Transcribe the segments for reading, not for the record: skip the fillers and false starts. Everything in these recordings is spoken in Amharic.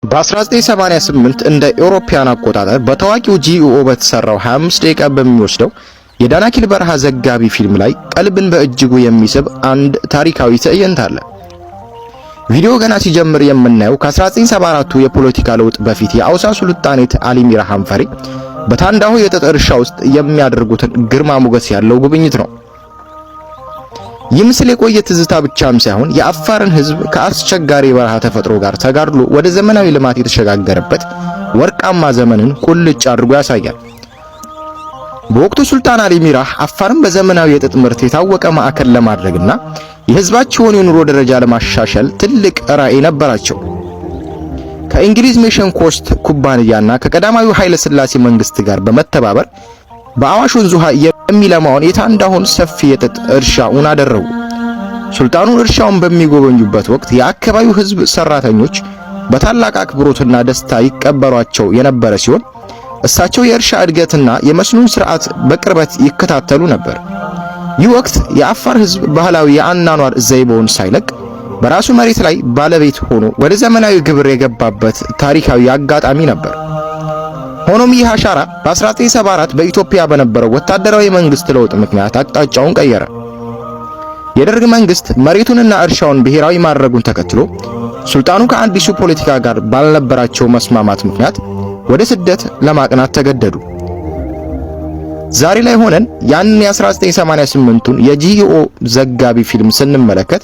በ1988 እንደ አውሮፓውያን አቆጣጠር በታዋቂው ጂኢኦ በተሰራው 25 ደቂቃ በሚወስደው የዳናኪል በረሃ ዘጋቢ ፊልም ላይ ቀልብን በእጅጉ የሚስብ አንድ ታሪካዊ ትዕይንት አለ። ቪዲዮ ገና ሲጀምር የምናየው ከ1974ቱ የፖለቲካ ለውጥ በፊት የአውሳ ሱልጣኔት አሊ ሚራ ሐንፈሪ በታንዳሆ የጥጥ እርሻ ውስጥ የሚያደርጉትን ግርማ ሞገስ ያለው ጉብኝት ነው። ይህ ምስል የቆየ ትዝታ ብቻም ሳይሆን የአፋርን ሕዝብ ከአስቸጋሪ በረሃ ተፈጥሮ ጋር ተጋድሎ ወደ ዘመናዊ ልማት የተሸጋገረበት ወርቃማ ዘመንን ቁልጭ አድርጎ ያሳያል። በወቅቱ ሱልጣን አሊ ሚራ አፋርን በዘመናዊ የጥጥ ምርት የታወቀ ማዕከል ለማድረግና የሕዝባቸውን የኑሮ ደረጃ ለማሻሻል ትልቅ ራዕይ ነበራቸው። ከእንግሊዝ ሜሽን ኮስት ኩባንያና ከቀዳማዊ ኃይለ ሥላሴ መንግስት ጋር በመተባበር በአዋሽ ወንዝ ውሃ የሚለማውን የታንዳሆን ሰፊ የጥጥ እርሻውን አደረጉ። ሱልጣኑ እርሻውን በሚጎበኙበት ወቅት የአካባቢው ሕዝብ ሰራተኞች በታላቅ አክብሮትና ደስታ ይቀበሏቸው የነበረ ሲሆን እሳቸው የእርሻ እድገትና የመስኖን ስርዓት በቅርበት ይከታተሉ ነበር። ይህ ወቅት የአፋር ሕዝብ ባህላዊ የአኗኗር ዘይቤውን ሳይለቅ በራሱ መሬት ላይ ባለቤት ሆኖ ወደ ዘመናዊ ግብር የገባበት ታሪካዊ አጋጣሚ ነበር። ሆኖም ይህ አሻራ በ1974 በኢትዮጵያ በነበረው ወታደራዊ መንግስት ለውጥ ምክንያት አቅጣጫውን ቀየረ። የደርግ መንግስት መሬቱንና እርሻውን ብሔራዊ ማድረጉን ተከትሎ ሱልጣኑ ከአዲሱ ፖለቲካ ጋር ባልነበራቸው መስማማት ምክንያት ወደ ስደት ለማቅናት ተገደዱ። ዛሬ ላይ ሆነን ያንን የ1988ቱን የጂኢኦ ዘጋቢ ፊልም ስንመለከት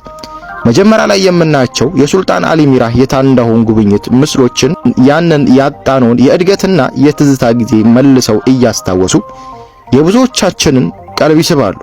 መጀመሪያ ላይ የምናያቸው የሱልጣን አሊ ሚራ የታንዳሆን ጉብኝት ምስሎችን ያንን ያጣነውን የእድገትና የትዝታ ጊዜ መልሰው እያስታወሱ የብዙዎቻችንን ቀልብ ይስባሉ።